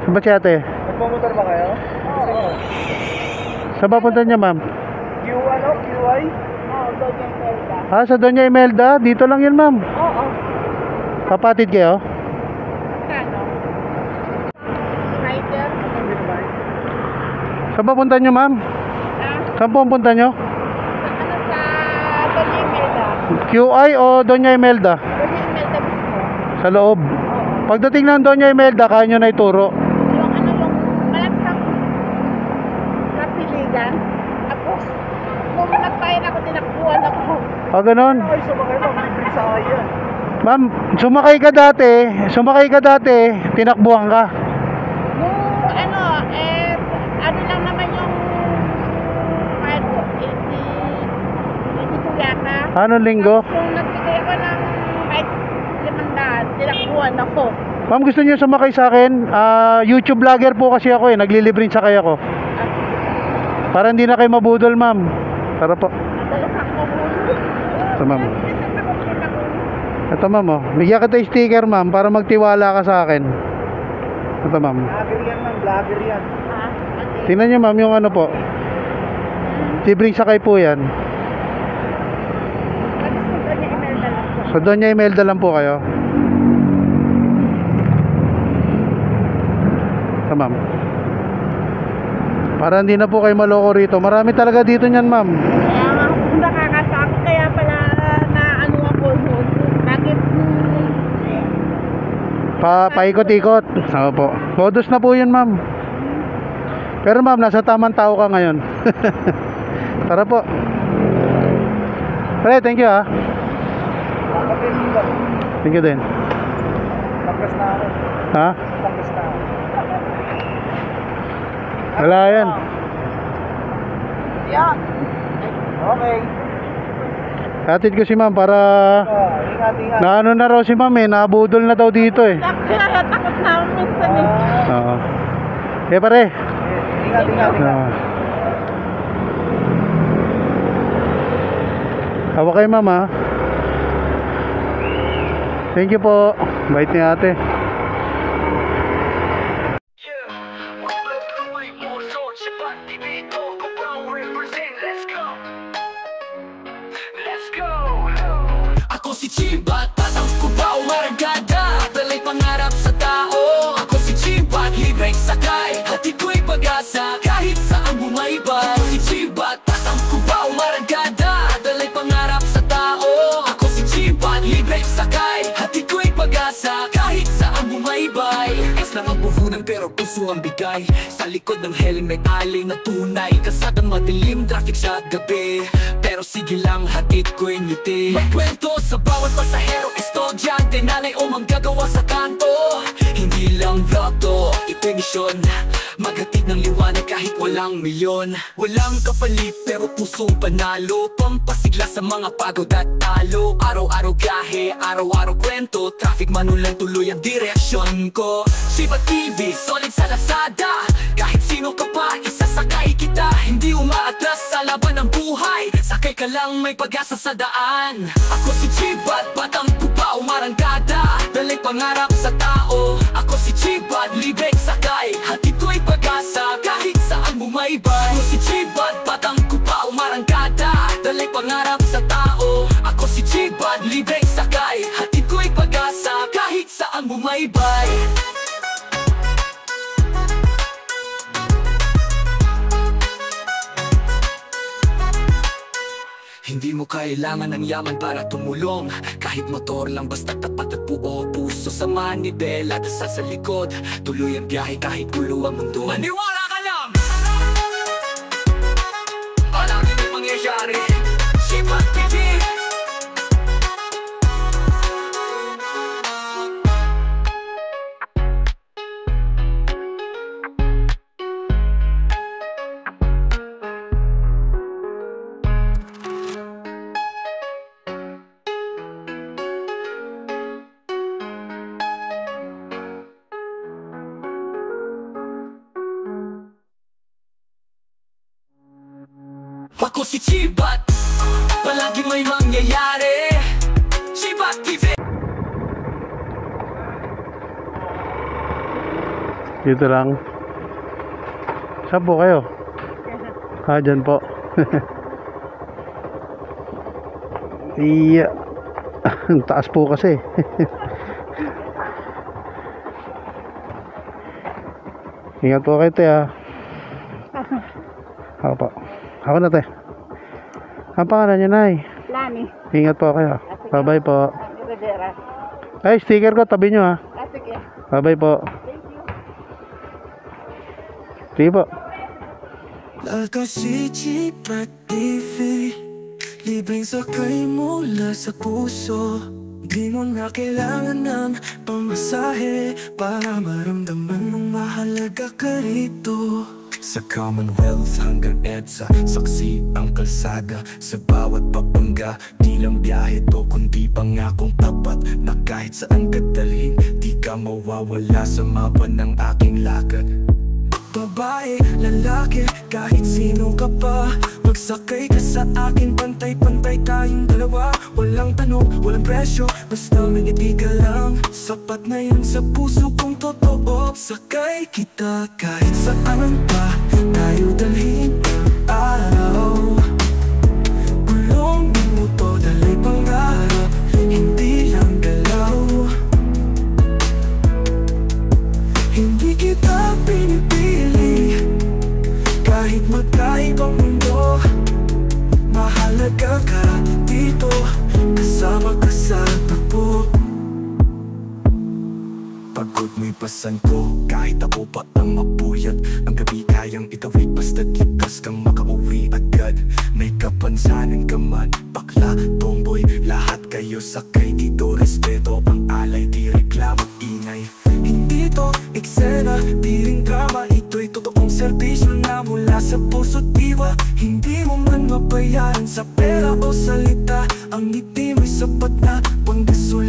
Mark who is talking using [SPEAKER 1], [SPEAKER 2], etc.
[SPEAKER 1] Ba si ate?
[SPEAKER 2] Nagmamotor ba kayo? Oo.
[SPEAKER 1] Saan ba punta niya, ma'am?
[SPEAKER 2] QY?
[SPEAKER 3] Oo, Doña Imelda.
[SPEAKER 1] Ah, sa Doña Imelda? Dito lang yun, ma'am.
[SPEAKER 3] Oo.
[SPEAKER 1] Papatid kayo?
[SPEAKER 3] Kano? Rider?
[SPEAKER 1] Saan ba punta niyo, ma'am? Saan po punta niyo?
[SPEAKER 3] Sa Doña Imelda.
[SPEAKER 1] QI o Doña Imelda?
[SPEAKER 3] Doña Imelda mismo.
[SPEAKER 1] Sa loob. Pagdating ng Doña Imelda, kaya nyo na ituro.
[SPEAKER 3] Yung malaksang kapiligan. Tapos, nung nagpahin ako, tinakbuhan ako.
[SPEAKER 1] Ah, ganun.
[SPEAKER 2] Ay, sumakay mo. Libre sa kaya.
[SPEAKER 1] Ma'am, sumakay ka dati, tinakbuhan ka.
[SPEAKER 3] Nung ano lang naman yung 82 yata.
[SPEAKER 1] Anong linggo?
[SPEAKER 3] Kung nagbigay ako ng 500, tinakbuhan ako.
[SPEAKER 1] Ma'am, gusto niyo sumakay sa akin? YouTube vlogger po kasi ako eh, naglilibring sakay ako. Para hindi na kayo mabudol, ma'am. Tara po. Ito, ma'am. Ito, ma'am, oh. Bigyan kita yung sticker, ma'am, para magtiwala ka sa akin. Ito, ma'am.
[SPEAKER 2] Vlogger yan, ma'am. Vlogger yan.
[SPEAKER 1] Tingnan niyo, ma'am, yung ano po. Libreng sakay po yan. Sa Doña Imelda lang po kayo. Ito, ma'am. Para hindi na po kayo maloko rito. Marami talaga dito niyan, ma'am.
[SPEAKER 3] Kaya nga kung nakakasakit, kaya pala na ano ako noon. Bakit
[SPEAKER 1] Paikot-ikot. Sama po. Modus na po yun, ma'am. Pero ma'am, nasa tamang tao ka ngayon. Tara po. Pre, thank you ha. Thank you din.
[SPEAKER 2] Pagkas na ako.
[SPEAKER 1] Ha?
[SPEAKER 2] Pagkas na ako.
[SPEAKER 1] Wala yan.
[SPEAKER 2] Yan. Okay.
[SPEAKER 1] Hatid ko si ma'am para
[SPEAKER 2] Ingat.
[SPEAKER 1] naano na raw si ma'am eh. Nabudol na daw dito eh.
[SPEAKER 3] kaya takot na ako minsan eh.
[SPEAKER 1] Oo. Kaya pare.
[SPEAKER 2] Ingat.
[SPEAKER 1] Hawak kayo ma'am ha. Thank you po. Bait ni ate.
[SPEAKER 4] Ako si Chibat, tatangko ba umaragada? Talay pangarap sa tao. Ako si Chibat, libreng sakay. Hatid ko'y pag-asa kahit saan bumaybay. Ako si Chibat, tatangko ba umaragada? Talay pangarap sa tao. Ako si Chibat, libreng sakay. Hatid ko'y pag-asa kahit saan bumaybay. Ex lang ang puhunan pero puso ang bigay. Sa likod ng helmet aling na tunay. Kasadang madilim, traffic sa gabi. Pero sige lang, hatid ko'y ngiti. Magkwento sa bawat pasahero, estudyante, nanay o manggagawa sa kanto. Hindi lang vlog to, ito'y misyon. Maghatid ng liwanag kahit walang milyon. Walang kapalit pero pusong panalo. Pampasigla sa mga pagod at talo. Araw-araw gahe, araw-araw kwento. Traffic manulan tuloy ang direksyon ko. Shiba TV, solid sa Lazada. Kahit sino ka pa, isasakay kita. Hindi umaatras sa laban ng buhay. Sakay ka lang, may pag-asa sa daan. Ako si Chibat, batang pupa, umarangkada. Dalay pangarap sa tao. Ako si Chibat, libreng sakay. Hatid ko'y pag-asa kahit saan bumaybay. Ako si Chibat, batang pupa, umarangkada. Dalay pangarap sa tao. Ako si Chibat, libreng sakay. Hatid ko'y pag-asa kahit saan bumaybay. Hindi mo kailangan ng yaman para tumulong. Kahit motor lang basta tapat at buo. Puso sa manibela, dasal sa likod. Tuloy ang biyahe kahit gulo ang mundo. Maniwala ka lang! Alam hindi mangyayari. Shiba TV. Ako si Chibat, palagi may mangyayari. Chibat TV.
[SPEAKER 1] Dito lang. Saan po kayo? Dyan po. Iya. Ang taas po kasi. Ingat po kayo, te, ha. Ako po. Ako na, te. Ang pangalan niya, Nay?
[SPEAKER 3] Lani.
[SPEAKER 1] Ingat po kayo. Bye-bye po.
[SPEAKER 3] Rivera.
[SPEAKER 1] Ay, sticker ko, tabi nyo, ha.
[SPEAKER 3] Sige.
[SPEAKER 1] Bye-bye po.
[SPEAKER 3] Thank you.
[SPEAKER 1] Sige po.
[SPEAKER 4] Ako si Chibat TV, libreng sakay mula sa puso. Di mo na kailangan ng pamasahe para maramdaman mong mahalaga ka rito. Sa Commonwealth hanggang EDSA, saksi ang kalsada. Sa bawat papangga, di lang biyahe to kundi pangakong tapat na kahit saan ka dalhin, di ka mawawala sa mapa ng aking lakad. Babae, lalaki, kahit sino ka pa, magsakay ka sa akin, pantay-pantay tayong dalawa. Walang tanong, walang presyo, basta may ka lang. Sapat na yun sa puso kong totoo. Sakay kita kahit saan pa tayo dalhin ang araw. Gulong mo to, dalay pangarap, hindi lang galaw. Hindi kita pinipili, kahit magkaibang mundo. Mahalaga ka dito, kasama ka sa takbo. Pagod mo'y pasan ko, kahit ako pa ang mapuyat. Ang gabi kayang itawid, basta't ligtas kang makauwi agad. May kapansanan ka man, bakla, tomboy, lahat kayo sakay dito. Respeto ang alay, di reklamo, ingay. Hindi to eksena, di rin drama. Ito'y totoong serbisyo na mula sa puso't diwa. Hindi mo man mabayaran sa pera o salita, ang ngiti mo'y sapat na panggasolina.